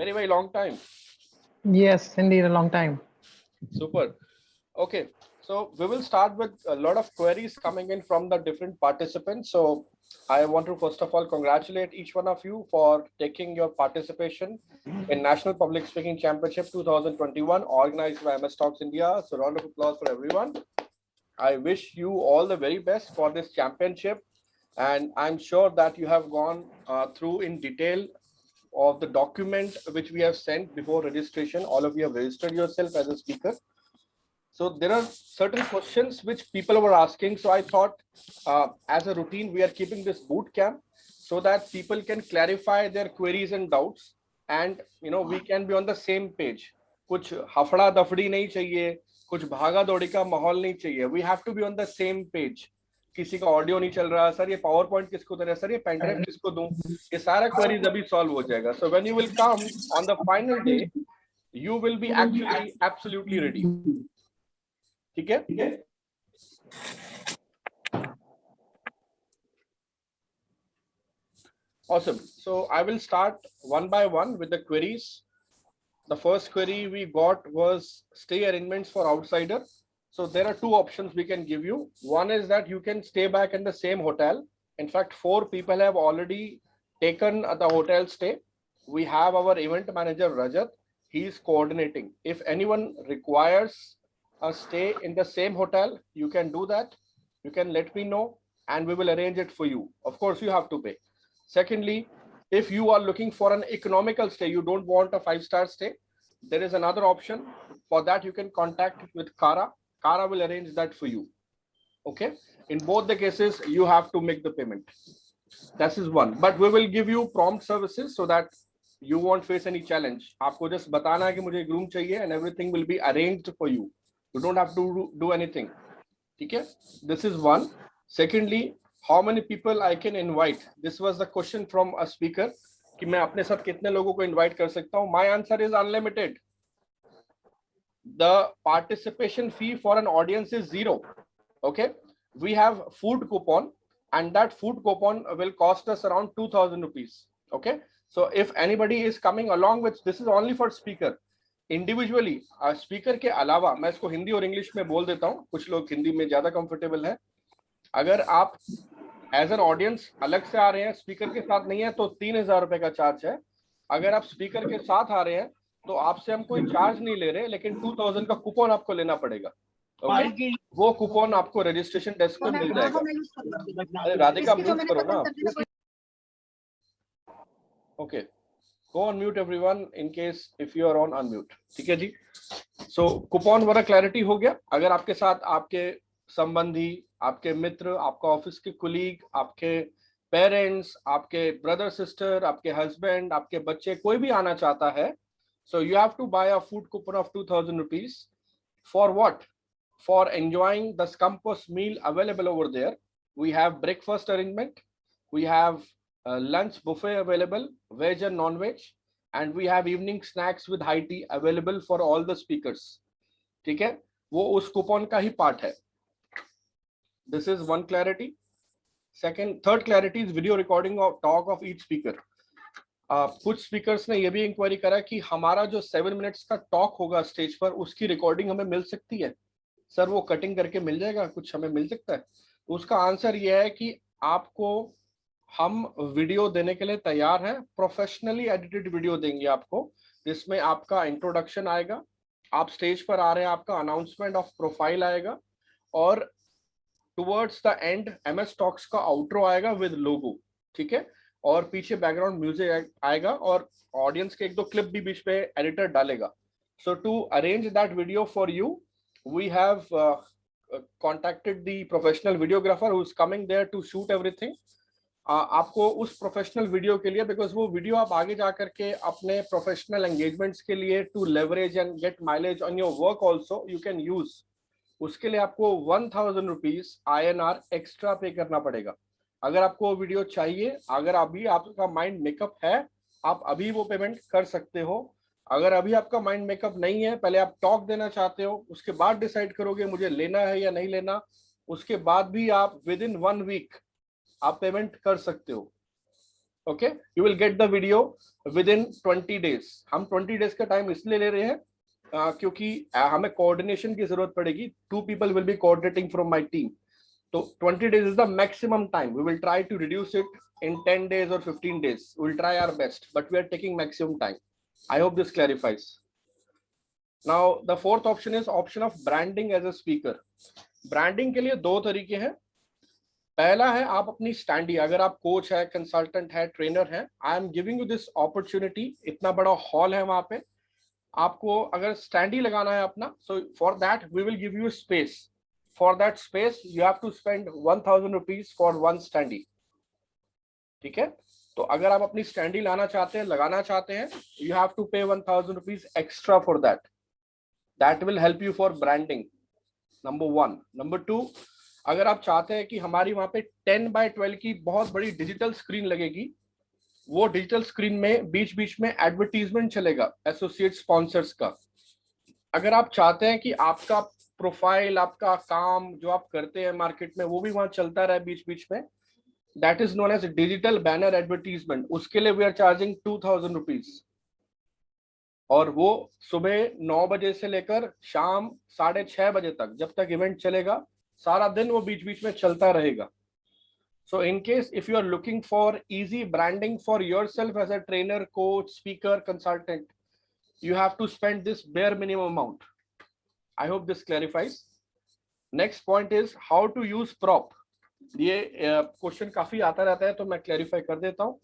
very long time. Yes, indeed, a long time. Super. Okay, so we will start with a lot of queries coming in from the different participants. So I want to first of all congratulate each one of you for taking your participation in National Public Speaking Championship 2021 organized by MS Talks India. So round of applause for everyone. I wish you all the very best for this championship, and I'm sure that you have gone through in detail of the document which we have sent before registration. All of you have registered yourself as a speaker. So there are certain questions which people were asking. So I thought as a routine, we are keeping this boot camp so that people can clarify their queries and doubts, and we can be on the same page. कुछ हफड़ा दफड़ी नहीं चाहिए, कुछ भागा दौड़ी का माहौल नहीं चाहिए. We have to be on the same page. किसी का ऑडियो नहीं चल रहा, सर ये पावर पॉइंट किसको दे रहा है, सर ये पेन ड्राइव किसको दूं, ये सारा क्वेरीज अभी सॉल्व हो जाएगा. So when you will come on the final day, you will be actually absolutely ready. ठीक है? Awesome. So I will start one by one with the queries. The first query we got was stay arrangements for outsider. So there are two options we can give you. One is that you can stay back in the same hotel. In fact, 4 people have already taken the hotel stay. We have our event manager Rajat. He is coordinating. If anyone requires a stay in the same hotel, you can do that. You can let me know and we will arrange it for you. Of course, you have to pay. Secondly, if you are looking for an economical stay, you don't want a 5-star stay, there is another option. For that, you can contact with Kara. Kara will arrange that for you. Okay. In both the cases, you have to make the payment. That is one. But we will give you prompt services so that you won't face any challenge. आपको just बताना है कि मुझे एक room चाहिए and everything will be arranged for you. You don't have to do anything. ठीक है? This is one. Secondly, how many people I can invite? This was the question from a speaker कि मैं अपने साथ कितने लोगों को invite कर सकता हूँ? My answer is unlimited. The participation fee for an audience is 0. Okay, we have food coupon and that food coupon will cost us around 2000 rupees. Okay, so if anybody is coming along with, this is only for speaker. Individually speaker के अलावा मैं इसको हिंदी और English में बोल देता हूँ, कुछ लोग हिंदी में ज्यादा कंफर्टेबल है. अगर आप एज एन ऑडियंस अलग से आ रहे हैं, स्पीकर के साथ नहीं है, तो 3000 रुपए का चार्ज है. अगर आप स्पीकर के साथ आ रहे हैं तो आपसे हम कोई चार्ज नहीं ले रहे, लेकिन 2000 का कूपन आपको लेना पड़ेगा. ओके, वो कूपन आपको रजिस्ट्रेशन डेस्क पे मिल जाएगा. अरे राधिका म्यूट करो ना. Okay, go on mute everyone in case if you are on unmute. ठीक है जी. So कूपन वाला क्लैरिटी हो गया. अगर आपके साथ आपके संबंधी, आपके मित्र, आपका ऑफिस के कुलीग, आपके पेरेंट्स, आपके ब्रदर सिस्टर, आपके हस्बैंड, आपके बच्चे, कोई भी आना चाहता है, so you have to buy a food coupon of 2000 rupees. For what? For enjoying the Scampos meal available over there. We have breakfast arrangement, we have lunch buffet available, veg and non-veg, and we have evening snacks with high tea available for all the speakers. ठीक है, वो उस coupon का ही part है. This is one clarity. Third clarity is video recording of talk of each speaker. कुछ speakers ने ये भी इंक्वायरी करा कि हमारा जो 7 मिनट्स का टॉक होगा स्टेज पर, उसकी रिकॉर्डिंग हमें मिल सकती है. सर वो कटिंग करके मिल जाएगा, कुछ हमें मिल सकता है? उसका आंसर ये है कि आपको हम वीडियो देने के लिए तैयार हैं. प्रोफेशनली एडिटेड वीडियो देंगे आपको, जिसमें आपका इंट्रोडक्शन आएगा, आप स्टेज पर आ रहे हैं, आपका अनाउंसमेंट ऑफ प्रोफाइल आएगा, और towards the end MS talks का आउट्रो आएगा विद लोगो. ठीक है, और पीछे बैकग्राउंड म्यूजिक आएगा और ऑडियंस के 1-2 क्लिप भी बीच पे एडिटर डालेगा. So to arrange that video for you, we have contacted the professional videographer who is coming there to shoot everything. आपको उस प्रोफेशनल वीडियो के लिए, बिकॉज वो वीडियो आप आगे जा करके अपने प्रोफेशनल एंगेजमेंट्स के लिए to leverage and get mileage on your work also you can use, उसके लिए आपको 1000 रुपीज INR एक्स्ट्रा पे करना पड़ेगा. अगर आपको वीडियो चाहिए, अगर अभी आपका माइंड मेकअप है, आप अभी वो पेमेंट कर सकते हो. अगर अभी आपका माइंड मेकअप नहीं है, पहले आप टॉक देना चाहते हो, उसके बाद डिसाइड करोगे मुझे लेना है या नहीं लेना, उसके बाद भी आप विद इन 1 वीक आप पेमेंट कर सकते हो. Okay, you will get the video with in 20 days। हम 20 days का टाइम इसलिए ले रहे हैं क्योंकि हमें कोऑर्डिनेशन की जरूरत पड़ेगी। 2 people will be coordinating from my team, तो 20 days is the maximum time। we will try to reduce it in 10 days or 15 days, we will try our best, but we are taking maximum time। I hope this clarifies। now the fourth option is option of branding as a speaker। branding के लिए दो तरीके हैं। पहला है आप अपनी standi, अगर आप कोच है, कंसल्टेंट है, ट्रेनर है, I am giving you this opportunity. इतना बड़ा हॉल है वहां पे, आपको अगर स्टैंडी लगाना है अपना, so for that we will give you space. For that space you have to spend 1000 rupees for one standee. ठीक है, तो अगर आप अपनी स्टैंडी लाना चाहते हैं, लगाना चाहते हैं, यू हैव टू पे 1000 rupees extra for that. That will help you for branding, number 1। Number 2, अगर आप चाहते हैं कि हमारी वहां पे 10x12 की बहुत बड़ी डिजिटल स्क्रीन लगेगी, वो डिजिटल स्क्रीन में बीच बीच में एडवर्टीजमेंट चलेगा एसोसिएट स्पॉन्सर्स का। अगर आप चाहते हैं कि आपका प्रोफाइल, आपका काम जो आप करते हैं मार्केट में, वो भी वहां चलता रहे बीच बीच में, that is known as digital banner advertisement. उसके लिए वी आर चार्जिंग 2000 रुपीज, और वो सुबह 9 बजे से लेकर शाम 6:30 बजे तक, जब तक इवेंट चलेगा, सारा दिन वो बीच बीच में चलता रहेगा। So in case if you are looking for easy branding for yourself as a trainer, coach, speaker, consultant, you have to spend this bare minimum amount। I hope this clarifies। Next point is how to use prop। ये question काफी आता रहता है, तो मैं clarify कर देता हूँ।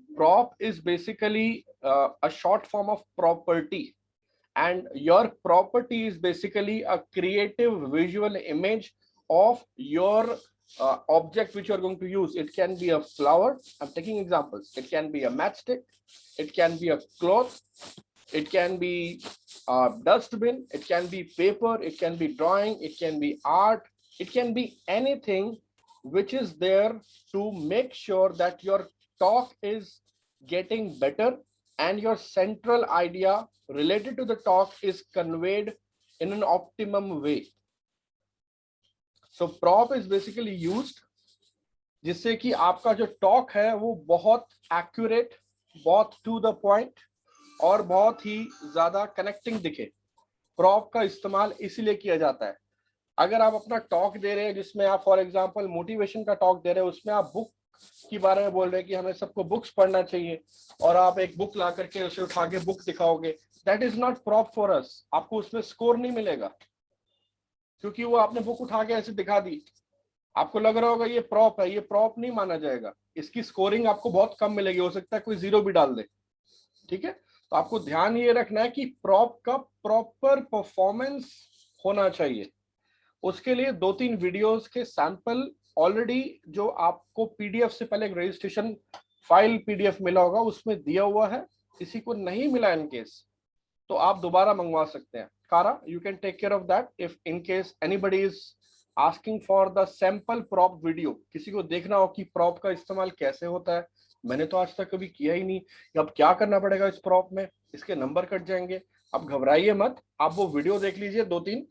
Prop is basically a short form of property, and your property is basically a creative visual image of your object which you are going to use। It can be a flower, I'm taking examples, it can be a matchstick, it can be a cloth, it can be a dustbin, it can be paper, it can be drawing, it can be art, it can be anything which is there to make sure that your talk is getting better and your central idea related to the talk is conveyed in an optimum way। So prop is basically used जिससे कि आपका जो talk है वो बहुत accurate, बहुत to the point और बहुत ही ज्यादा कनेक्टिंग दिखे। प्रॉप का इस्तेमाल इसीलिए किया जाता है। अगर आप अपना टॉक दे रहे हैं जिसमें आप फॉर एग्जांपल मोटिवेशन का टॉक दे रहे हैं, उसमें आप बुक के बारे में बोल रहे हैं कि हमें सबको बुक्स पढ़ना चाहिए, और आप एक बुक ला करके उसे उठा के बुक दिखाओगे, that is not prop for us. आपको उसमें स्कोर नहीं मिलेगा, क्योंकि वो आपने बुक उठा के ऐसे दिखा दी, आपको लग रहा होगा ये प्रॉप है, ये प्रॉप नहीं माना जाएगा, इसकी स्कोरिंग आपको बहुत कम मिलेगी, हो सकता है कोई 0 भी डाल दे। ठीक है, तो आपको ध्यान ये रखना है कि प्रॉप का प्रॉपर परफॉर्मेंस होना चाहिए। उसके लिए 2-3 वीडियोस के सैंपल ऑलरेडी जो आपको पीडीएफ से पहले एक रजिस्ट्रेशन फाइल पीडीएफ मिला होगा, उसमें दिया हुआ है। किसी को नहीं मिला इन केस, तो आप दोबारा मंगवा सकते हैं। कारा, you can take care of that if in case anybody is asking for the sample prop video. किसी को देखना हो कि प्रॉप का इस्तेमाल कैसे होता है, मैंने तो आज तक कभी किया ही नहीं, अब क्या करना पड़ेगा इस प्रॉप में, इसके नंबर कट जाएंगे। अब घबराइए मत, आप वो वीडियो देख लीजिए 2-3,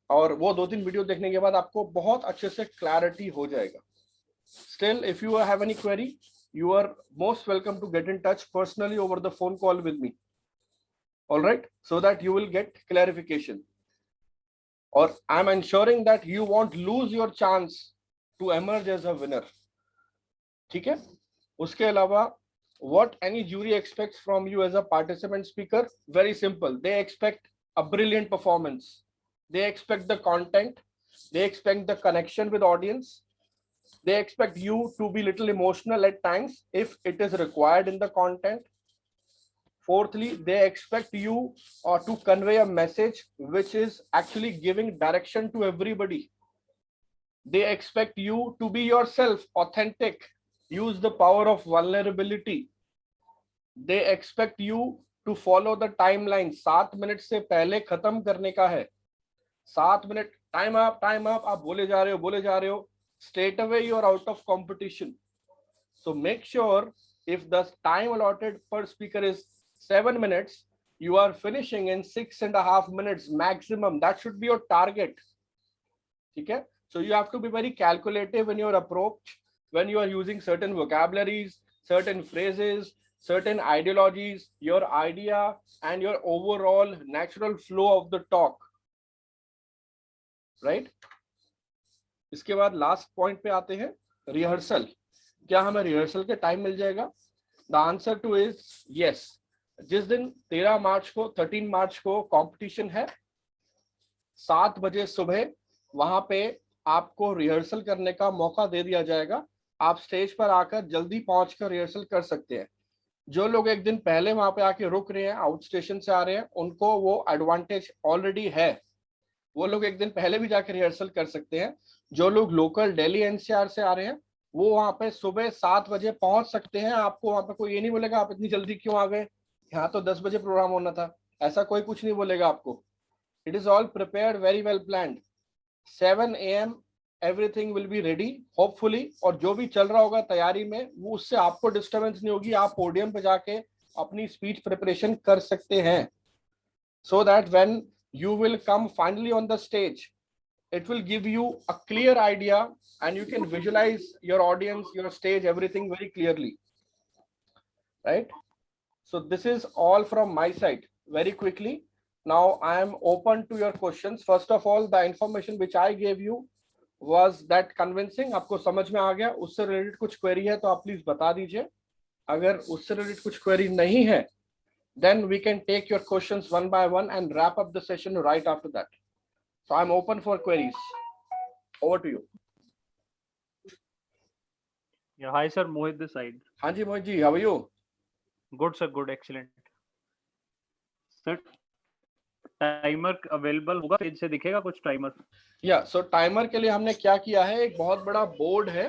और वो 2-3 वीडियो देखने के बाद आपको बहुत अच्छे से क्लैरिटी हो जाएगा। Still, if you have any query, you are most welcome to get in touch personally over the phone call with me, all right, so that you will get clarification, or I'm ensuring that you won't lose your chance to emerge as a winner। ठीक है, उसके अलावा what any jury expects from you as a participant speaker, very simple, they expect a brilliant performance, they expect the content, they expect the connection with audience, they expect you to be little emotional at times if it is required in the content. Fourthly, they expect you to convey a message which is actually giving direction to everybody. They expect you to be yourself, authentic, use the power of vulnerability. They expect you to follow the timeline। 7 minute से पहले खत्म करने का है। 7 minute, time up, आप बोले जा रहे हो, straight away you are out of competition। So make sure if the time allotted per speaker is 7 minutes, you are finishing in 6.5 minutes maximum। That should be your target। ठीक है, so you have to be very calculative in your approach when you are using certain vocabularies, certain phrases, certain ideologies, your idea and your overall natural flow of the talk, right? इसके बाद last point पे आते हैं, rehearsal. क्या हमें rehearsal के time मिल जाएगा? The answer two is yes. जिस दिन 13 मार्च को 13 मार्च को कंपटीशन है, 7 बजे सुबह वहां पे आपको रिहर्सल करने का मौका दे दिया जाएगा. आप स्टेज पर आकर जल्दी पहुंचकर रिहर्सल कर सकते हैं. जो लोग एक दिन पहले वहां पे आके रुक रहे हैं, आउट स्टेशन से आ रहे हैं, उनको वो एडवांटेज ऑलरेडी है. वो लोग एक दिन पहले भी जाकर रिहर्सल कर सकते हैं. जो लोग लोकल दिल्ली एनसीआर से आ रहे हैं, वो वहां पे सुबह 7 बजे पहुंच सकते हैं. आपको वहां पे कोई ये नहीं बोलेगा आप इतनी जल्दी क्यों आ गए, यहाँ तो 10 बजे प्रोग्राम होना था. ऐसा कोई कुछ नहीं बोलेगा आपको. It is all prepared, very well planned. 7 AM everything will be ready hopefully. और जो भी चल रहा होगा तैयारी में, वो उससे आपको डिस्टर्बेंस नहीं होगी. आप पोडियम पे जाके अपनी स्पीच प्रिपरेशन कर सकते हैं, so that when you will come finally on the stage, it will give you a clear idea and you can visualize your audience, your stage, everything very clearly, right? So this is all from my side. Very quickly, now I am open to your questions. First of all, the information which I gave you, was that convincing? आपको समझ में आ गया? उससे related कुछ query है तो आप please बता दीजिए. अगर उससे रिलेटेड कुछ क्वेरी नहीं है, then we can take your questions one by one and wrap up the session right after that. So I'm open for queries. Over to you. Yeah, hi sir, Mohit this side. हाँ जी Mohit ji, how are you? Good sir, good, excellent. Sir, timer available होगा, page से दिखेगा कुछ timer? या सो timer के लिए हमने क्या किया है, एक बहुत बड़ा बोर्ड है,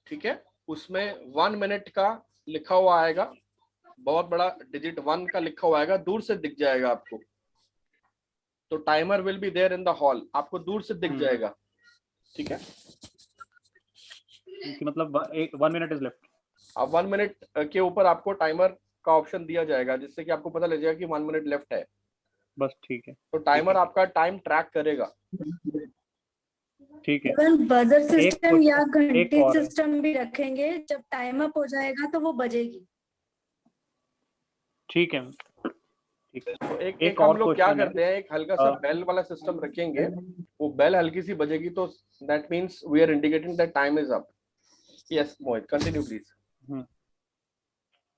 ठीक है, उसमें 1 मिनट का लिखा हुआ आएगा, बहुत बड़ा डिजिट 1 का लिखा हुआ आएगा, दूर से दिख जाएगा आपको. तो timer will be there in the hall, आपको दूर से दिख जाएगा, ठीक है. मतलब 1 मिनट इज लेफ्ट. अब 1 मिनट के ऊपर आपको टाइमर का ऑप्शन दिया जाएगा, जिससे कि आपको पता लग जाएगा कि 1 मिनट लेफ्ट है. बस ठीक है. तो टाइमर आपका टाइम ट्रैक करेगा. ठीक है. बजर सिस्टम या घंटी और सिस्टम भी रखेंगे, जब टाइम अप हो जाएगा तो वो बजेगी. ठीक है. ठीक है. तो एक हम लोग क्या करते हैं, एक हल्का सा बेल वाला सिस्टम रखेंगे. वो बेल हल्की सी बजेगी तो that means we are indicating that time is up. Yes Mohit, continue please.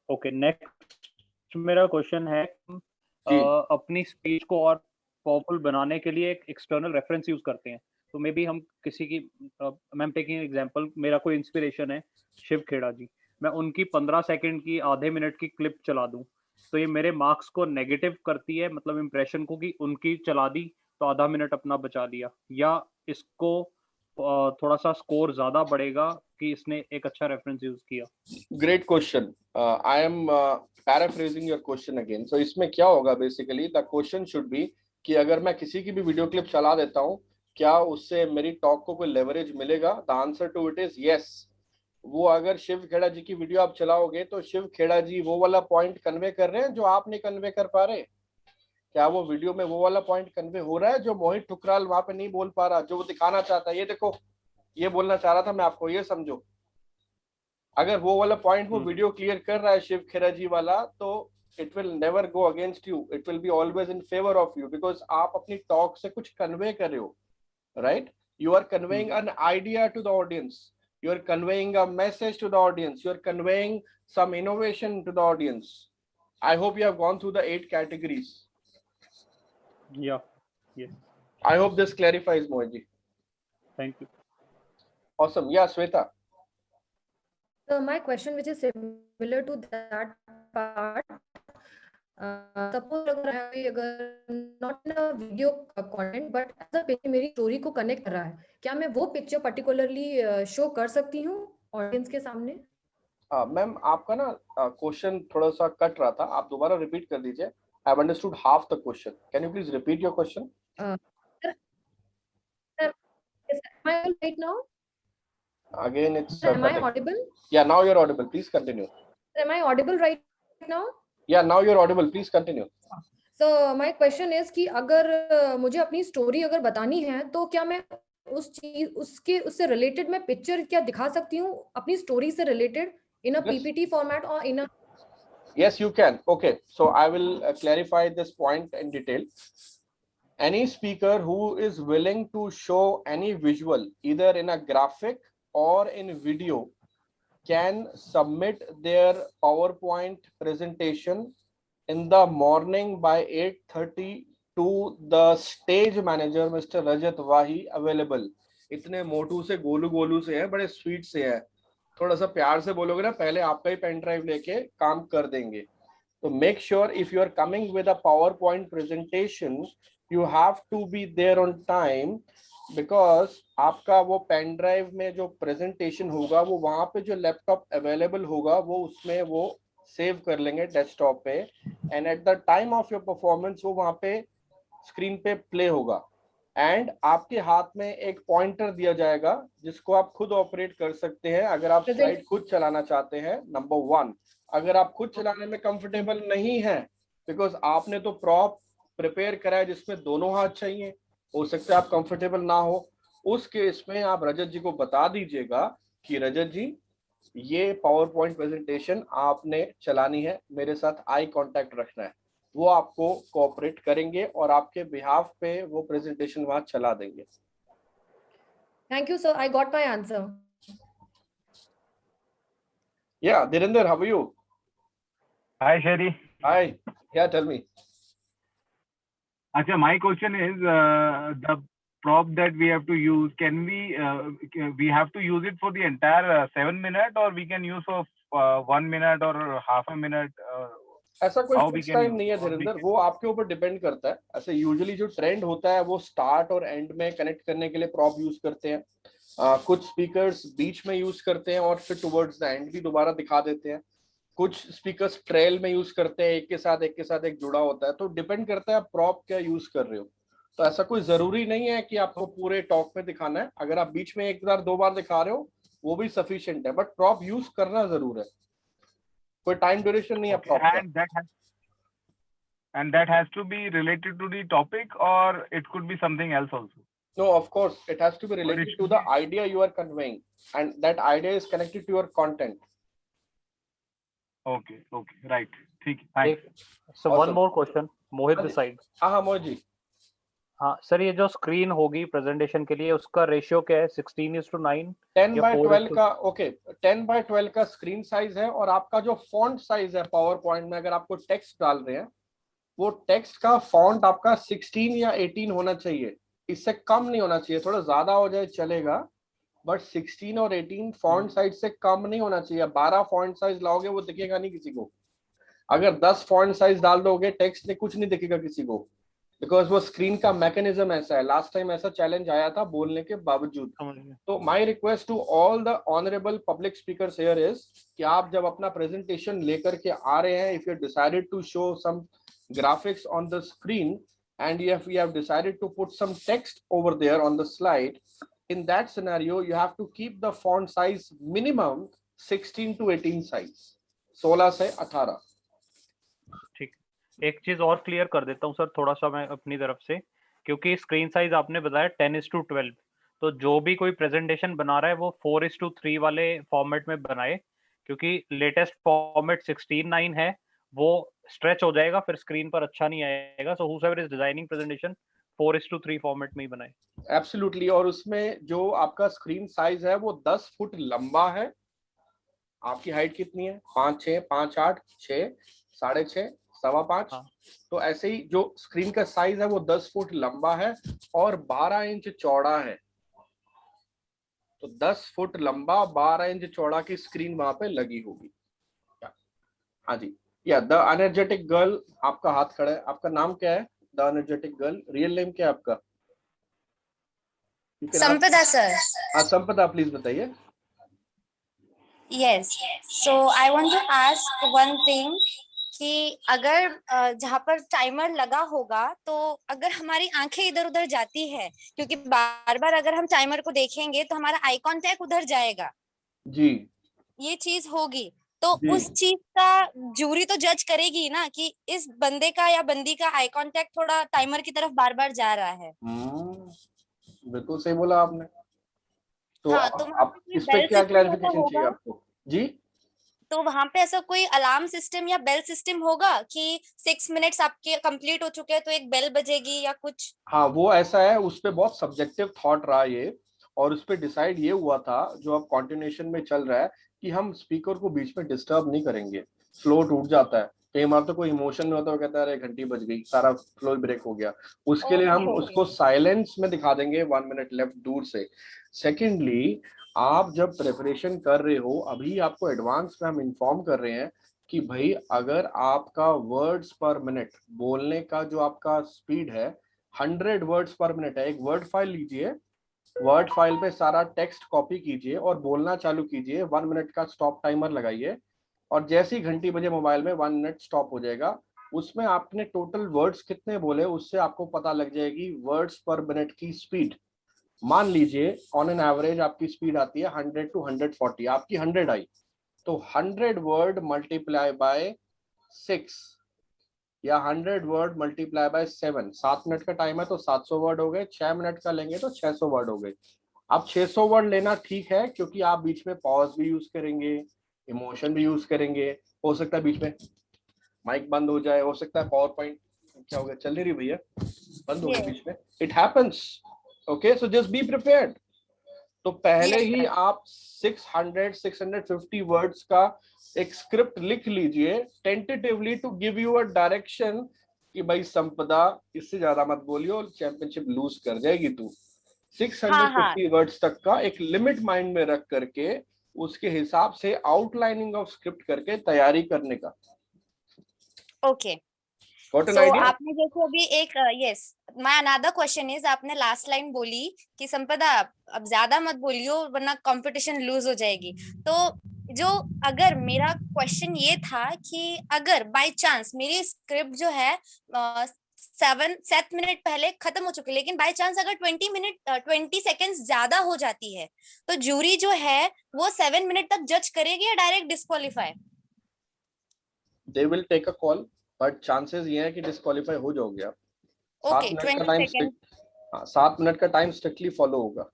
Okay, next मेरा क्वेश्चन है, अपनी स्पीच को और पावरफुल बनाने के लिए एक एक्सटर्नल रेफरेंस यूज करते हैं. तो मे बी हम किसी की, मैं टेकिंग एग्जांपल, मेरा कोई इंस्पिरेशन है शिव खेड़ा जी, मैं उनकी 15 सेकंड की, आधे मिनट की क्लिप चला दूं, तो ये मेरे मार्क्स को नेगेटिव करती है, मतलब इंप्रेशन को, कि उनकी चला दी तो आधा मिनट अपना बचा लिया, या इसको थोड़ा सा स्कोर ज्यादा बढ़ेगा कि इसने एक अच्छा रेफरेंस यूज किया? Great question. I am paraphrasing your question again. So इसमें क्या होगा, basically the question should be कि अगर मैं किसी की भी वीडियो क्लिप चला देता हूं, क्या उससे मेरी टॉक को कोई लेवरेज मिलेगा? The answer to it is yes. वो अगर शिव खेड़ा जी की वीडियो आप चलाओगे तो शिव खेड़ा जी वो वाला पॉइंट कन्वे कर रहे हैं जो आप नहीं कन्वे कर पा रहे. क्या वो वीडियो में वो वाला पॉइंट कन्वे हो रहा है जो मोहित ठुकराल वहां पे नहीं बोल पा रहा, जो वो दिखाना चाहता है? ये देखो, ये बोलना चाह रहा था मैं आपको, ये समझो. अगर वो वाला पॉइंट वो वीडियो क्लियर कर रहा है शिव खेड़ा जी वाला, तो it will never go against you, it will be always in favour of you, because आप अपनी टॉक से कुछ कन्वे कर रहे हो, राइट? You are conveying an idea to the audience, you are conveying a message to the audience, you are conveying some innovation to the audience. I hope you have gone through the 8 categories. Yeah, yes. I hope this clarifies, Mohit ji. Thank you. Awesome. Yeah, Sweta. So my question, which is similar to that part, suppose अगर not in a video content but as a picture मेरी story को connect कर रहा है, क्या मैं वो picture particularly show कर सकती हूँ ऑडियंस के सामने? मैम आपका ना क्वेश्चन थोड़ा सा कट रहा था, आप दोबारा रिपीट कर दीजिए. I have understood half the question. Can you please repeat your question? Sir, am I right now? Again, it's Am I audible? Yeah, now you're audible. Please continue. Am I audible right now? Yeah, now you're audible. Please continue. So my question is कि अगर मुझे अपनी story अगर बतानी है तो क्या मैं उस चीज उससे रिलेटेड मैं पिक्चर क्या दिखा सकती हूँ अपनी स्टोरी से related in a Yes. PPT format or in a? Yes, you can. Okay, so I will clarify this point in detail. Any speaker who is willing to show any visual, either in a graphic or in video, can submit their PowerPoint presentation in the morning by 8:30 to the stage manager, Mr. Rajat Wahi, available. इतने मोटू से गोलू गोलू से है, बड़े sweet से है, थोड़ा सा प्यार से बोलोगे ना, पहले आपका ही पेन ड्राइव लेके काम कर देंगे. तो make sure if you are coming with a PowerPoint presentation, you have to be there on time, because आपका वो पेन ड्राइव में जो प्रेजेंटेशन होगा वो वहां पे जो लैपटॉप अवेलेबल होगा वो उसमें वो सेव कर लेंगे डेस्कटॉप पे, and at the time of your performance वो वहां पे स्क्रीन पे प्ले होगा, एंड आपके हाथ में एक पॉइंटर दिया जाएगा जिसको आप खुद ऑपरेट कर सकते हैं अगर आप स्लाइड खुद चलाना चाहते हैं. नंबर 1, अगर आप खुद चलाने में कंफर्टेबल नहीं है, बिकॉज आपने तो प्रॉप प्रिपेयर करा है जिसमें दोनों हाथ चाहिए, हो सकता है आप कंफर्टेबल ना हो, उस केस में आप रजत जी को बता दीजिएगा कि रजत जी ये पावर पॉइंट प्रेजेंटेशन आपने चलानी है, मेरे साथ आई कांटेक्ट रखना है. वो आपको कोऑपरेट करेंगे और आपके बिहाफ पे वो प्रेजेंटेशन वहां चला देंगे. Thank you, sir. I got my answer. Yeah, Dhirinder, how are you? Hi, Sherry. Hi. Yeah, tell me. Acha, my question is the prop that we have to use. Can we have to use it for the entire 7 minutes, or we can use for 1 minute or half a minute? ऐसा कोई fix time नहीं है धीरेंद्र, वो आपके ऊपर depend करता है. ऐसे यूजुअली जो ट्रेंड होता है वो स्टार्ट और एंड में कनेक्ट करने के लिए प्रॉप यूज करते हैं. कुछ स्पीकर्स बीच में यूज करते हैं और फिर टुवर्ड्स द एंड भी दोबारा दिखा देते हैं. कुछ स्पीकर्स ट्रेल में यूज करते हैं, एक के साथ एक जुड़ा होता है. तो डिपेंड करता है आप प्रॉप क्या यूज कर रहे हो. तो ऐसा कोई जरूरी नहीं है कि आपको पूरे टॉक में दिखाना है. अगर आप बीच में 1 बार 2 बार दिखा रहे हो वो भी सफिशिएंट है, बट प्रॉप यूज करना जरूर है. कोई टाइम ड्यूरेशन नहीं है प्रॉप का. And that has to be related to the topic, or it could be something else also? No, of course, it has to be related to the idea you are conveying, and that idea is connected to your content. Okay, right. Thank you. So Awesome. one more question, Mohit this side. हाँ मोहित जी. हाँ sir, ये जो screen होगी presentation के लिए उसका ratio क्या है? 16:9, 10:12 का. ओके, 10:12 का स्क्रीन साइज है, और आपका जो फॉन्ट साइज है पावर पॉइंट में, अगर आपको टेक्स्ट डाल रहे हैं, वो टेक्स्ट का फॉन्ट आपका 16 या 18 होना चाहिए, इससे कम नहीं होना चाहिए. थोड़ा ज्यादा हो जाए चलेगा, बट 16 और 18 फॉन्ट साइज से कम नहीं होना चाहिए. 12 फॉन्ट साइज लाओगे वो दिखेगा नहीं किसी को. अगर 10 फॉन्ट साइज डाल दोगे टेक्स्ट में कुछ नहीं दिखेगा किसी को, बिकॉज वो स्क्रीन का मैकेनिज्म ऐसा है. लास्ट टाइम ऐसा चैलेंज आया था बोलने के बावजूद. तो my request to all the honourable public speakers here is कि आप जब अपना प्रेजेंटेशन लेकर के आ रहे हैं, if you decided to show some graphics on the screen and if you have decided to put some text over there on the slide, in that scenario you have to keep the font size minimum 16 to 18 size, 16 से 18. ठीक, एक चीज और clear कर देता हूँ sir थोड़ा सा मैं अपनी तरफ से, क्योंकि स्क्रीन साइज आपने बताया 10:12, तो जो भी कोई प्रेजेंटेशन बना रहा है वो 4:3 वाले फॉर्मेट में बनाए, क्योंकि लेटेस्ट फॉर्मेट 16:9 है, वो स्ट्रेच हो जाएगा, फिर स्क्रीन पर अच्छा नहीं आएगा. सो whoever is designing presentation 4:3 format में ही बनाए. एब्सोल्युटली. और उसमें जो आपका स्क्रीन साइज है वो 10 फुट लंबा है. आपकी हाइट कितनी है? 5'6", 5'8", 6, 6.5, 5.25. हाँ. तो ऐसे ही जो स्क्रीन का साइज है वो 10 फुट लंबा है और 12 इंच चौड़ा है. तो 10 फुट लंबा 12 इंच चौड़ा की स्क्रीन वहां पे लगी होगी. हाँ जी. या द एनर्जेटिक गर्ल, आपका हाथ खड़ा है, आपका नाम क्या है? The energetic girl, real name क्या है आपका? संपदा सर. हाँ संपदा, प्लीज बताइए. Yes, so I want to ask one thing कि अगर जहाँ पर टाइमर लगा होगा, तो अगर हमारी आंखें इधर उधर जाती है, क्योंकि बार बार अगर हम टाइमर को देखेंगे तो हमारा आई कांटेक्ट उधर जाएगा जी, ये चीज होगी, तो जी. उस चीज का जूरी तो जज करेगी ना कि इस बंदे का या बंदी का आई कांटेक्ट थोड़ा टाइमर की तरफ बार बार जा रहा है. बिल्कुल सही बोला आपने. तो हाँ, तो आप इस पे क्या क्लैरिफिकेशन चाहिए आपको? जी तो वहां पे ऐसा कोई अलार्म सिस्टम या बेल सिस्टम होगा कि 6 मिनट्स आपके कंप्लीट हो चुके हैं तो एक बेल बजेगी या कुछ? हाँ वो ऐसा है, उस पे बहुत सब्जेक्टिव थॉट रहा ये, और उस पे डिसाइड ये हुआ था जो अब कॉन्टिन्यूएशन में चल रहा है कि हम स्पीकर को बीच में डिस्टर्ब नहीं करेंगे, फ्लो टूट जाता है कई बार, तो कोई इमोशन में होता है वो कहता है अरे घंटी बज गई, सारा फ्लो ब्रेक हो गया। उसके लिए हम ओके ओके। उसको साइलेंस में दिखा देंगे 1 मिनट लेफ्ट दूर से। सेकेंडली, आप जब प्रिपरेशन कर रहे हो, अभी आपको एडवांस में हम इन्फॉर्म कर रहे हैं कि भाई अगर आपका वर्ड्स पर मिनट बोलने का जो आपका स्पीड है 100 वर्ड्स पर मिनट है, एक वर्ड फाइल लीजिए, वर्ड फाइल पे सारा टेक्स्ट कॉपी कीजिए और बोलना चालू कीजिए, 1 मिनट का स्टॉप टाइमर लगाइए, और जैसी घंटी बजे मोबाइल में 1 मिनट स्टॉप हो जाएगा। उसमें आपने टोटल वर्ड्स कितने बोले उससे आपको पता लग जाएगी वर्ड्स पर मिनट की स्पीड। मान लीजिए ऑन एन एवरेज आपकी स्पीड आती है 100 to 140, आपकी 100 आई, तो 100 वर्ड मल्टीप्लाई बाय 6 या 100 वर्ड मल्टीप्लाई बाय 7, 7 मिनट का टाइम है तो 700 वर्ड हो गए, 6 मिनट का लेंगे तो 600 वर्ड हो गए। अब 600 वर्ड लेना ठीक है क्योंकि आप बीच में पॉज भी यूज करेंगे, इमोशन भी यूज करेंगे, हो सकता है बीच में माइक बंद हो जाए, हो सकता है पावर पॉइंट क्या हो गया, चल नहीं रही भैया, बंद हो गया Yes. बीच में, it happens. Okay, so just be prepared. तो पहले Yes, ही sir. आप 650 वर्ड्स का एक स्क्रिप्ट लिख लीजिए tentatively to give you a direction कि भाई संपदा इससे ज्यादा मत बोलियो, चैंपियनशिप लूज कर जाएगी तू। हाँ हाँ 650 वर्ड्स तक का एक लिमिट माइंड में रख करके उसके हिसाब से आउटलाइनिंग ऑफ स्क्रिप्ट करके तैयारी करने का। Okay. Got an so idea? आपने जैसे अभी एक yes, my another question is, आपने लास्ट लाइन बोली कि संपदा अब ज्यादा मत बोलियो वरना कंपटीशन लूज हो जाएगी। तो जो अगर मेरा क्वेश्चन ये था कि अगर बाय चांस मेरी स्क्रिप्ट जो है 7 मिनट पहले खत्म हो चुकी है, लेकिन बाय चांस अगर 20 सेकेंड्स ज्यादा हो जाती है, तो जूरी जो है वो 7 मिनट तक जज करेगी या direct disqualify? They will take a call, but chances ये है कि डिस्क्वालीफाई हो जाओगे आप। 7 ओके, मिनट का 20 टाइम सेकेंड। हाँ 7 मिनट का टाइम स्ट्रिक्टली फॉलो होगा।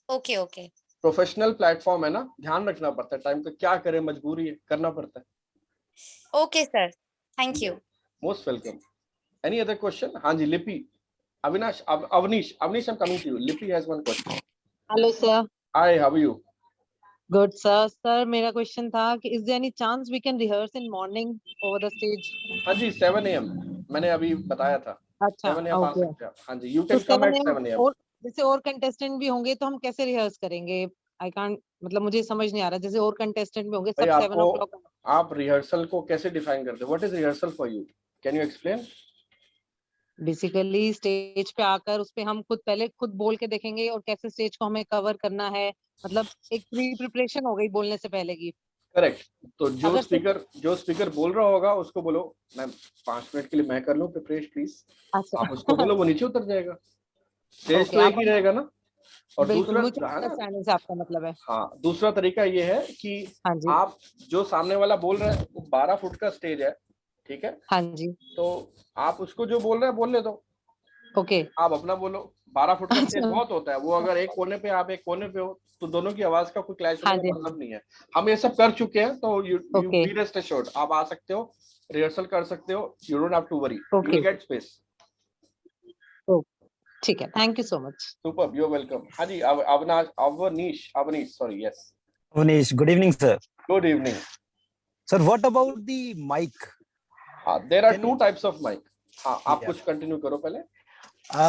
Okay okay. प्रोफेशनल प्लेटफॉर्म है ना, ध्यान रखना पड़ता है टाइम का, क्या करें मजबूरी है, करना पड़ता है। Okay sir, thank you. Most welcome. Any other question? हाँ जी, Lipi, Avinash, Avneesh, Avneesh, I'm coming to you. Lippy has one question. Hello sir. Hi, how are you? Good sir. Sir मेरा क्वेश्चन था कि is there any chance we can rehearse in morning over the stage? हाँ जी, 7 AM मैंने अभी बताया था। अच्छा 7 AM आ ओके। सकते हैं आप। हाँ जी, you तो can come 7 at AM 7 AM. और जैसे और कंटेस्टेंट भी होंगे तो हम कैसे रिहर्स करेंगे? आई कांट, मतलब मुझे समझ नहीं आ रहा, जैसे और कंटेस्टेंट भी होंगे भाई सब 7 आपको, o'clock। आप रिहर्सल को कैसे डिफाइन करते हैं? What is rehearsal for you? Can you explain? Basically stage पे आकर उस पे हम पहले खुद बोल के देखेंगे और कैसे स्टेज को हमें कवर करना है, मतलब एक प्री प्रिपरेशन हो गई बोलने से पहले की। करेक्ट। तो अगर जो स्पीकर बोल रहा होगा उसको बोलो मैम 5 मिनट के लिए मैं कर लूं प्रिपरेशन प्लीज। अच्छा आप उसको बोलो, वो नीचे उतर जाएगा, स्टेज ओके तो आप एक ही रहेगा ना। और बिल्कुल, दूसरा, म्यूचुअल हाँ ना, अंडरस्टैंडिंग से आपका मतलब है। हाँ दूसरा तरीका ये है कि हाँ जी। आप जो सामने वाला बोल रहा है वो 12 फुट का स्टेज है, ठीक है, हाँ जी। तो आप उसको जो बोल रहे हैं बोलने दो, ओके। आप अपना बोलो। 12 फुट का स्टेज अच्छा। बहुत होता है, वो अगर एक कोने पे आप एक कोने पे हो तो दोनों की आवाज का कोई क्लैश हाँ होने जी। का मतलब नहीं है। हम ये सब कर चुके हैं, तो you okay be rest assured, आप आ सकते हो, रिहर्सल कर सकते हो, you don't have to worry, you okay will get space. ठीक है, thank you so much. Superb, you are welcome. हाँ जी, Avnish, sorry, yes. Avnish, good evening, sir. Good evening. Sir, what about the mic? हाँ, there are Can 2 types of mic. हाँ, आप Yeah. कुछ continue करो पहले।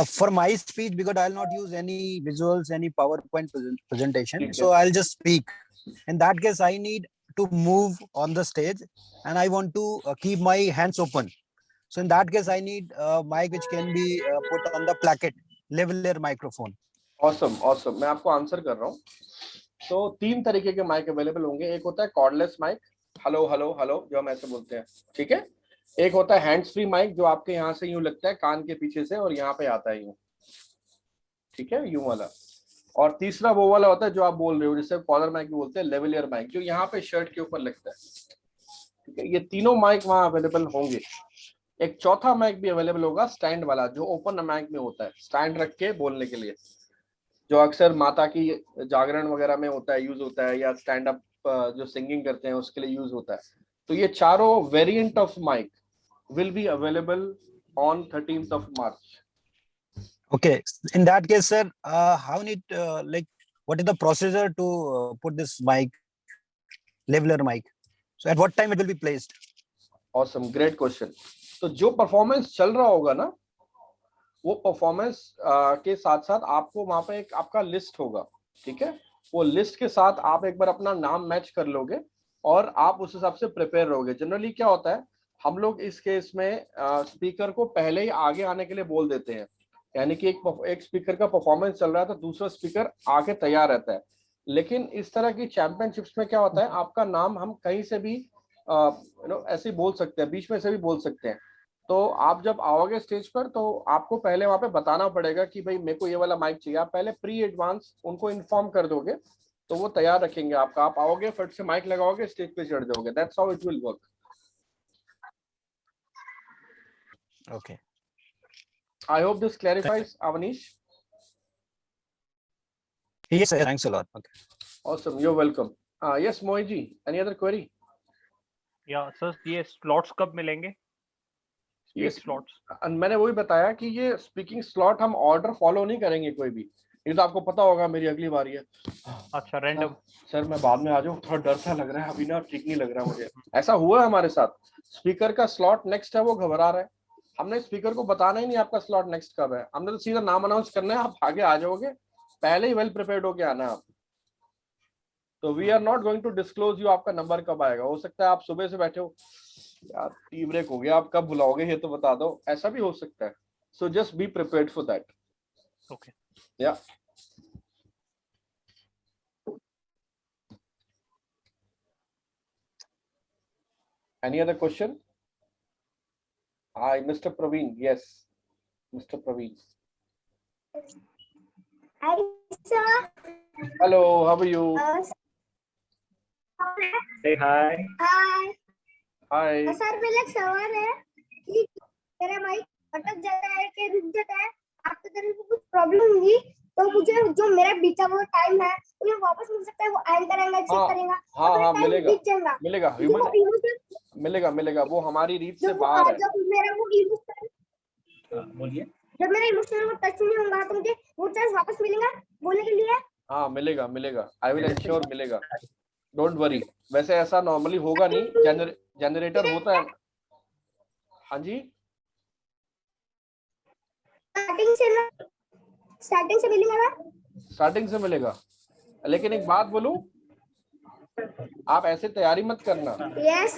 For my speech, because I'll not use any visuals, any PowerPoint presentation, ठीक so है, I'll just speak. In that case, I need to move on the stage, and I want to keep my hands open. So in that case, I need a mic which can be put on the placket, lavalier microphone. Awesome awesome, मैं आपको answer कर रहा हूँ। तो 3 तरीके के mic available होंगे। एक होता है cordless mic, hello hello hello जो हम ऐसे बोलते हैं, ठीक है। एक होता है हैंड्स फ्री माइक जो आपके यहाँ से यूं लगता है कान के पीछे से और यहाँ पे आता है यूं, ठीक है, यूं वाला। और तीसरा वो वाला होता है जो आप बोल रहे हो, जिसे कॉलर माइक भी बोलते हैं, लेवलियर माइक, जो यहाँ पे शर्ट के ऊपर लगता है, ठीक है। ये तीनों माइक वहाँ अवेलेबल होंगे। एक चौथा माइक भी अवेलेबल होगा, स्टैंड वाला, जो ओपन माइक में होता है, स्टैंड रख के बोलने के लिए, जो अक्सर माता की जागरण वगैरह में होता है, यूज होता है, या स्टैंड अप जो सिंगिंग करते हैं उसके लिए यूज होता है। तो ये चारों variant of mic will be available on 13th of March. Okay, in that case, sir, how need like what is the procedure to put this mic, leveler mic? So at what time it will be placed? Awesome, great question. तो जो performance चल रहा होगा ना, वो performance के साथ साथ आपको वहां पे एक आपका लिस्ट होगा, ठीक है। वो लिस्ट के साथ आप एक बार अपना नाम मैच कर लोगे और आप उस हिसाब से प्रिपेयर रहोगे। जनरली क्या होता है, हम लोग इस केस में स्पीकर को पहले ही आगे आने के लिए बोल देते हैं, यानी कि एक स्पीकर का परफॉर्मेंस चल रहा है तो दूसरा स्पीकर आके तैयार रहता है। लेकिन इस तरह की चैंपियनशिप्स में क्या होता है, आपका नाम हम कहीं से भी ऐसे बोल सकते हैं, बीच में से भी बोल सकते हैं। तो आप जब आओगे स्टेज पर तो आपको पहले वहां पे बताना पड़ेगा कि भाई मेरे को ये वाला माइक चाहिए। आप पहले प्री एडवांस उनको इन्फॉर्म कर दोगे तो वो तैयार रखेंगे आपका। आप आओगे, फट से माइक लगाओगे, स्टेज पे चढ़ जाओगे। That's how it will work. Okay. I hope this clarifies, Avanish. Yes, sir. Thanks a lot. Okay. Awesome, you're welcome. Yes, Moiji, any other query? या सर ये स्लॉट्स कब मिलेंगे? ये स्लॉट्स मैंने वही बताया कि ये स्पीकिंग स्लॉट हम ऑर्डर फॉलो नहीं करेंगे कोई भी। ये तो आपको पता होगा मेरी अगली बारी है। अच्छा, रैंडम। सर मैं बाद में आ जाऊँ, थोड़ा डर सा लग रहा है अभी ना, ठीक नहीं लग रहा मुझे। ऐसा हुआ है हमारे साथ, स्पीकर का स्लॉट नेक्स्ट है, वो घबरा रहा है। हमने स्पीकर को बताना ही नहीं आपका स्लॉट नेक्स्ट कब है, हमने तो सीधा नाम अनाउंस करना है, आप आगे आ जाओगे, पहले ही वेल प्रिपेयर्ड होके आना है आप। तो we are not going to disclose you आपका नंबर कब आएगा। हो सकता है आप सुबह से बैठे हो, यार टी ब्रेक हो गया, आप कब बुलाओगे ये तो बता दो, ऐसा भी हो सकता है। So just be prepared for that. Okay, या any other question? Hi, Mr. Praveen. Yes, Mr. Praveen. Hi, sir. Hello, how are you? say hi. Hi. Hi. Sir मेरा एक सवाल है कि मेरा माइक अटक जाता है कि रुक जाता है, आपके तरफ से कुछ प्रॉब्लम होगी तो मुझे जो मेरा बीता हुआ टाइम है मुझे वापस मिल सकता है? वो एंकर एंगल चेक करेगा। हाँ मिलेगा, मिलेगा मिलेगा मिलेगा। वो हमारी रीच से बाहर है। जब मेरा वो इमोशनल, बोलिए। जब मेरा इमोशनल वो टच नहीं होगा तो मुझे वो चार्ज वापस मिलेगा बोलने के लिए? हाँ मिलेगा मिलेगा, आई विल एंश्योर मिलेगा, डोंट वरी। वैसे ऐसा नॉर्मली होगा नहीं, जनरेटर होता है। हाँ जी, स्टार्टिंग से मिलेगा ना? स्टार्टिंग से मिलेगा। लेकिन एक बात बोलूं, आप ऐसे तैयारी मत करना यस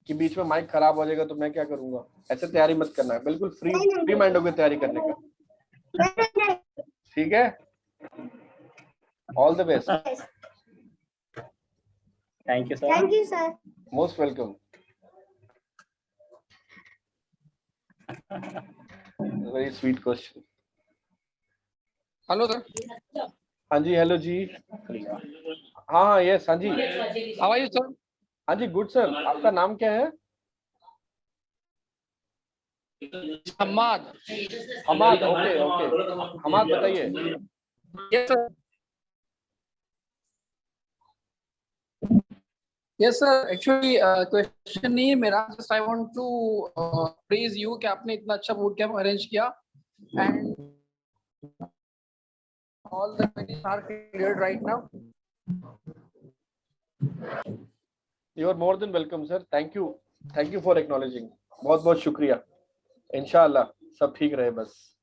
कि बीच में माइक खराब हो जाएगा तो मैं क्या करूंगा, ऐसे तैयारी मत करना है। बिल्कुल फ्री माइंड होकर तैयारी करने का, ठीक है। All the best. Thank you sir. Thank you sir. Most welcome. Very sweet question. Hello sir. हाँ जी, हेलो जी। हाँ यस, हाँ जी। How are you sir? हाँ जी, गुड सर। आपका नाम क्या है? हम्माद। Hamad, okay okay. हमाद बताइए। Yes sir. Yes sir, actually question नहीं है मेरा, just I want to praise you कि आपने इतना अच्छा बूट कैंप अरेंज किया and all the very are cleared right now. You are more than welcome sir, thank you for acknowledging. बहुत बहुत शुक्रिया। इंशाल्लाह सब ठीक रहे बस।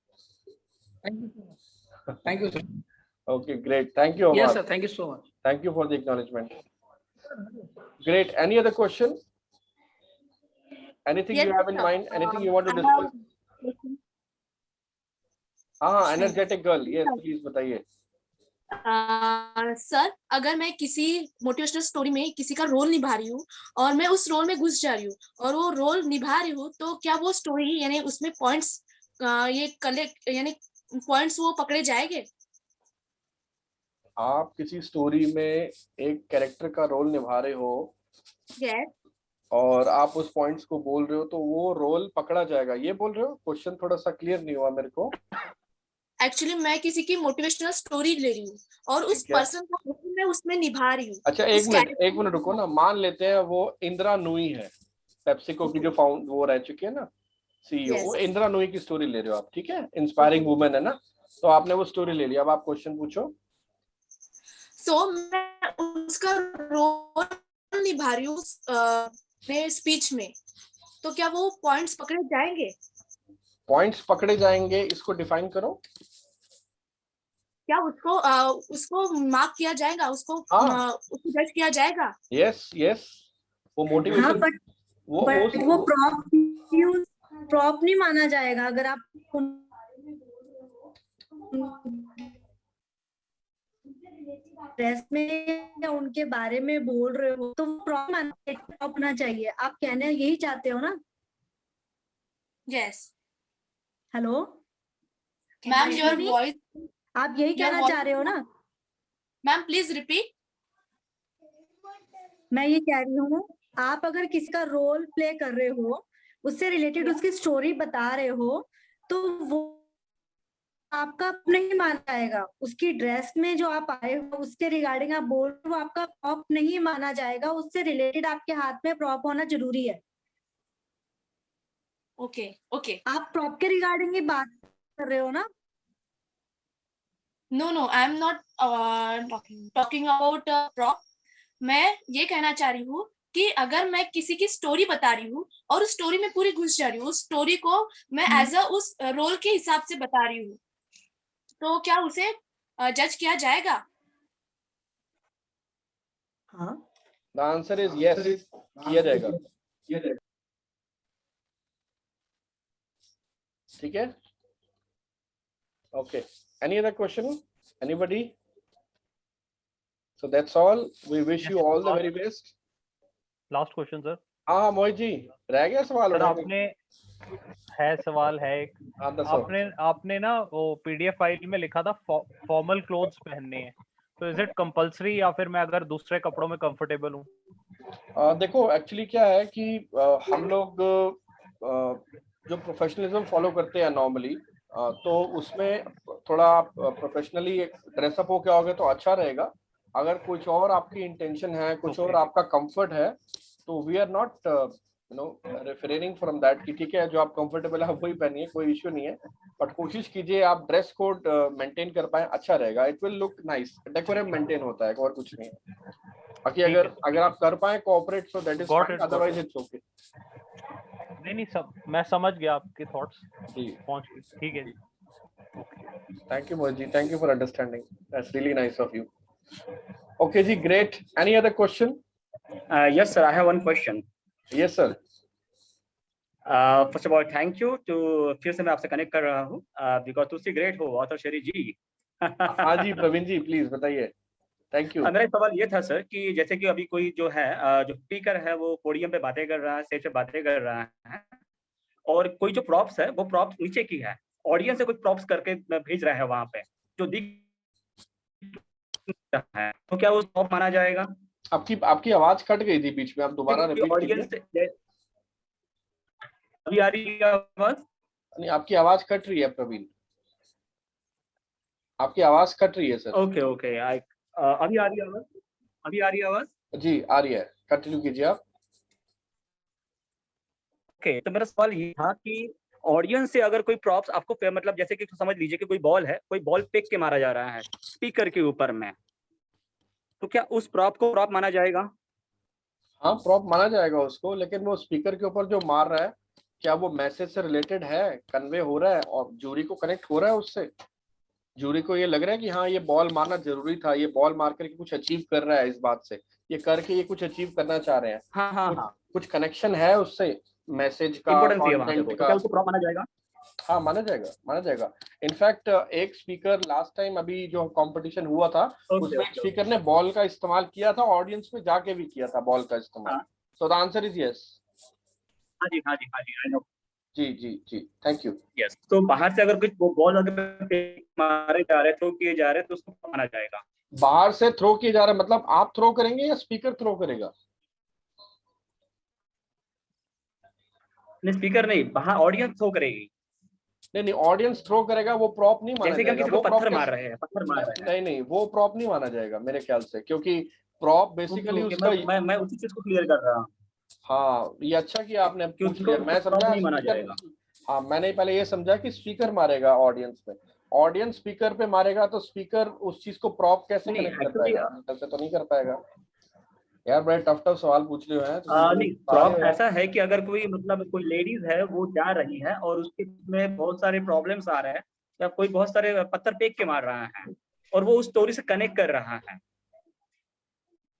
Thank you sir. Okay great, thank you. Yes sir, thank you so much. Thank you for the acknowledgement. Great. Any other question? Anything you have in mind? Anything you want to discuss? हाँ, energetic girl. Yes, please बताइए। Sir, अगर मैं किसी motivational story में किसी का role निभा रही हूँ और मैं उस रोल में घुस जा रही हूँ और वो रोल निभा रही हूँ, तो क्या वो स्टोरी यानी उसमें पॉइंट्स ये कलेक्ट यानी पॉइंट्स वो पकड़े जाएंगे? आप किसी स्टोरी में एक कैरेक्टर का रोल निभा रहे हो yes. और आप उस पॉइंट्स को बोल रहे हो तो वो रोल पकड़ा जाएगा, ये बोल रहे हो? क्वेश्चन थोड़ा सा क्लियर नहीं हुआ मेरे को। एक्चुअली मैं किसी की मोटिवेशनल स्टोरी ले रही हूँ और उस ठीक है। पर्सन का रोल मैं उसमें निभा रही हूँ। अच्छा उस एक मिनट रुको ना, मान लेते हैं वो इंदिरा नूई है, पेप्सिको की जो फाउंड वो रह चुकी है ना सीईओ, वो Yes. इंदिरा नूई की स्टोरी ले रहे हो आप, ठीक है, इंस्पायरिंग वुमेन है ना, तो आपने वो स्टोरी ले लिया, अब आप क्वेश्चन पूछो। सो मैं उसका रोल निभा रही हूँ अपने स्पीच में, तो क्या वो पॉइंट्स पकड़े जाएंगे? पॉइंट्स पकड़े जाएंगे, इसको डिफाइन करो। क्या उसको मार्क किया जाएगा, उसको जज किया जाएगा? यस यस, वो मोटिवेशन, हाँ, बट वो प्रॉप नहीं माना जाएगा अगर आप ड्रेस में या उनके बारे में बोल रहे हो तो वो प्रॉप होना चाहिए। आप कहने यही चाहते हो ना? Yes. Hello ma'am, your voice, आप यही कहना चाह रहे हो ना? Ma'am please repeat. मैं ये कह रही हूँ, आप अगर किसी का रोल प्ले कर रहे हो, उससे रिलेटेड उसकी स्टोरी बता रहे हो, तो वो आपका नहीं माना जाएगा। उसकी ड्रेस में जो आप आए हो उसके रिगार्डिंग आप बोल रहे हो, वो आपका प्रॉप नहीं माना जाएगा। उससे रिलेटेड आपके हाथ में प्रॉप होना जरूरी है। Okay okay. आप प्रॉप के रिगार्डिंग ही बात कर रहे हो ना? No, I am not talking about prop. मैं ये कहना चाह रही हूँ कि अगर मैं किसी की स्टोरी बता रही हूँ और उस स्टोरी में पूरी घुस जा रही हूँ, उस स्टोरी को मैं एज उस रोल के हिसाब से बता रही हूँ, तो क्या उसे जज किया जाएगा? हाँ, द आंसर इज यस, किया जाएगा। ठीक है, okay. Any other question, anybody? So that's all, we wish you all the very best. Last question sir. हाँ मोहित जी, रह गया सवाल? सर आपने है सवाल है एक, आपने ना वो पीडीएफ फाइल में लिखा था फॉर्मल क्लोथ्स पहनने हैं, तो इज इट कंपलसरी या फिर मैं अगर दूसरे कपड़ों में कंफर्टेबल हूँ? देखो एक्चुअली क्या है कि हम लोग जो प्रोफेशनलिज्म फॉलो करते हैं नॉर्मली, तो उसमें थोड़ा प्रोफेशनली ड्रेसअप हो के आओगे तो अच्छा रहेगा। अगर कुछ और आपकी इंटेंशन है, कुछ और आपका कंफर्ट है, तो we are not referring from that कि ठीक है जो आप कंफर्टेबल है वही पहनिए, कोई इश्यू नहीं है, बट कोशिश कीजिए आप ड्रेस कोड मेंटेन कर पाए, अच्छा रहेगा। It will look nice, decorum maintain होता है और कुछ नहीं है। बाकी अगर आप कर पाए cooperate, so that is fine, otherwise it's okay. नहीं सब मैं समझ गया आपके थॉट्स जी, पहुंच गए, ठीक है जी। Thank you Mohit ji, thank you for understanding, that's really nice of you. Okay जी, great. Any other question? Yes, sir. I have one question. Yes, sir. First of all, thank you to फिर से मैं आपसे कनेक्ट कर रहा हूँ because Tulsi great हो author शेरी जी। हाँ जी प्रवीण जी, प्लीज बताइए। Thank you. मेरा सवाल ये था सर कि जैसे कि अभी कोई जो है जो स्पीकर है वो पोडियम पे बातें कर रहा है, स्टेज पे बातें कर रहा है, और कोई जो प्रॉप्स है वो प्रॉप्स नीचे की है, ऑडियंस से कुछ प्रॉप्स करके भेज रहा है वहां पे जो दिख रहा है, तो क्या वो प्रॉप माना जाएगा? आपकी आवाज कट गई थी बीच में, आप दोबारा रिपीट कीजिए। अभी आ रही है आवाज? नहीं, आपकी आवाज कट रही है प्रवीण, आपकी आवाज कट रही है सर। ओके अभी आ रही है आवाज? अभी आ रही है आवाज? जी आ रही है, कंटिन्यू कीजिए आप। ओके, तो मेरा सवाल ये था कि ऑडियंस से अगर कोई प्रॉप्स आपको मतलब जैसे कि समझ लीजिए कि कोई बॉल फेंक के मारा जा रहा है स्पीकर के ऊपर में, तो क्या उस प्रॉप को प्रॉप माना जाएगा? हाँ प्रॉप माना जाएगा उसको, लेकिन वो स्पीकर के ऊपर जो मार रहा है, क्या वो मैसेज से रिलेटेड है, कन्वे हो रहा है और जूरी को कनेक्ट हो रहा है उससे? जूरी को ये लग रहा है कि हाँ ये बॉल मारना जरूरी था, ये बॉल मार करके कुछ अचीव कर रहा है, इस बात से ये करके ये कुछ अचीव करना चाह रहे हैं। हाँ। कुछ कनेक्शन है उससे, मैसेज का, कंटेंट का, क्या उसको प्रॉप माना जाएगा? हाँ माना जाएगा। इनफैक्ट एक स्पीकर लास्ट टाइम अभी जो कंपटीशन हुआ था उसमें एक स्पीकर ने बॉल का इस्तेमाल किया था, ऑडियंस में जाके भी किया था बॉल का इस्तेमाल। So the answer is yes. हाँ जी आई नो। जी थैंक यू। यस, तो बाहर से अगर कुछ बॉल अगर मारे जा रहे, थ्रो किए जा रहे, तो उसको माना जाएगा? बाहर से थ्रो किए जा रहे मतलब आप थ्रो करेंगे या स्पीकर थ्रो करेगा? नहीं, स्पीकर नहीं, बाहर ऑडियंस थ्रो करेगी। नहीं, ऑडियंस थ्रो करेगा वो प्रॉप नहीं माना जैसे कि हम जाएगा। किसी को वो prop पत्थर मार कैसे- रहे हैं, पत्थर मार रहे हैं। नहीं, वो प्रॉप नहीं माना जाएगा मेरे ख्याल से, क्योंकि प्रॉप बेसिकली ओके, उसका मैं उसी चीज को क्लियर कर रहा हूँ हाँ, ये अच्छा कि आपने कि पूछ उसको लिया। मैं प्रॉप समझा नहीं माना स्पीकर, जाएगा। हाँ मैंने पहले ये समझा कि स्पीकर मारेगा ऑडियंस पे, ऑडियंस स्पीकर पे मारेगा तो स्पीकर उस चीज को प्रॉप कैसे नहीं, कनेक्ट कर actually, पाएगा? ऐसे तो नहीं कर पाएगा यार, बड़े टफ टफ सवाल पूछ रहे हैं नहीं, प्रॉप ऐसा है कि अगर कोई मतलब कोई लेडीज है वो जा रही है और उसके में बहुत सारे प्रॉब्लम्स आ रहे हैं, या कोई बहुत सारे पत्थर फेंक के मार रहा है और वो उस स्टोरी से कनेक्ट कर रहा है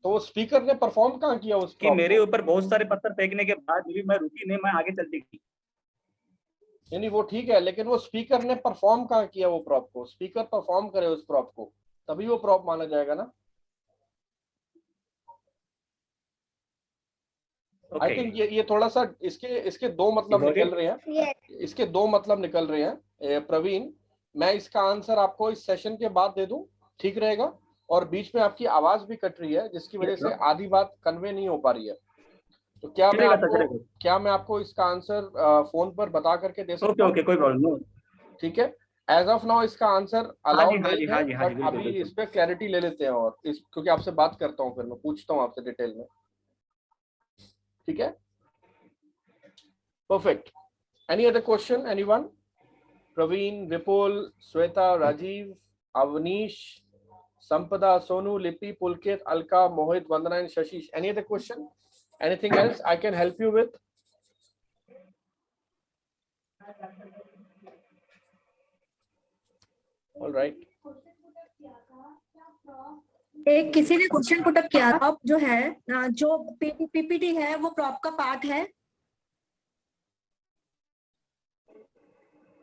तो वो स्पीकर ने परफॉर्म कहाँ किया उस कि prop मेरे को? ऊपर बहुत सारे पत्थर फेंकने के बाद भी मैं रुकी नहीं, मैं आगे चलती गई। नहीं वो ठीक है, लेकिन वो स्पीकर ने परफॉर्म कहाँ किया वो प्रॉप को? स्पीकर परफॉर्म करे उस प्रॉप को, तभी वो प्रॉप माना जाएगा ना। आई थिंक ये थोड़ा सा इसके दो मतलब निकल रहे हैं, इसके दो मतलब निकल रहे हैं प्रवीण। मैं इसका आंसर आपको इस सेशन के बाद दे दूं, ठीक रहेगा? और बीच में आपकी आवाज भी कट रही है जिसकी वजह से आधी बात कन्वे नहीं हो पा रही है। तो क्या मैं आपको इसका आंसर फोन पर बता करके दे सकता हूँ? ओके, कोई प्रॉब्लम नहीं। ठीक है, एज ऑफ नाउ इसका आंसर अलाउड नहीं है, बट बिल्कुल, अभी इस पे क्लैरिटी ले लेते हैं, और इस क्योंकि आपसे बात करता हूँ फिर मैं पूछता हूँ आपसे डिटेल में, ठीक है? Perfect. Any other question, anyone? Praveen, Vipul, Shweta, Rajeev, Avnish, Sampada, Sonu, Lipi, Pulkit, Alka, Mohit, Vandana and Shashish. Any other question? Anything else I can help you with? All right. एक किसी ने क्वेश्चन पुट अप किया, प्रॉप जो है, जो पीपीटी है वो प्रॉप का पार्ट है।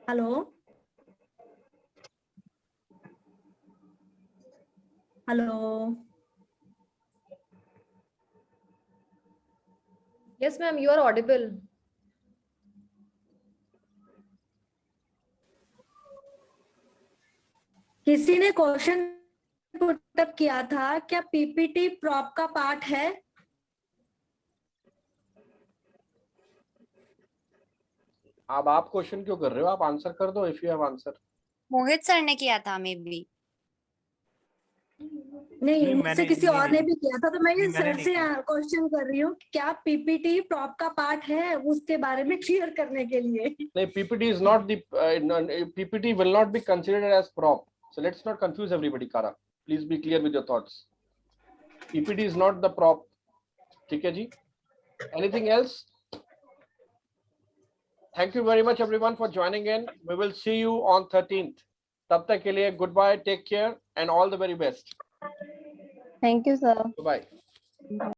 Hello hello Yes, ma'am, you are audible. किसी ने क्वेश्चन पुट अप किया था, क्या पीपीटी प्रॉप का पार्ट है? अब आप क्वेश्चन क्यों कर रहे हो? आप आंसर कर दो if you have answer. Mohit sir ने किया था मे बी। नहीं, मुझसे किसी और ने भी किया था, तो मैं ये सर से क्वेश्चन कर रही हूँ, क्या पीपीटी प्रॉप का पार्ट है, उसके बारे में क्लियर करने के लिए। नहीं, PPT is not the PPT will not be considered as prop, so let's not confuse everybody. कारा, please be clear with your thoughts. PPT is not the prop, ठीक है जी? Anything else? Thank you very much everyone for joining in. We will see you on 13th. तब तक के लिए goodbye, take care and all the very best. Thank you, sir. Bye.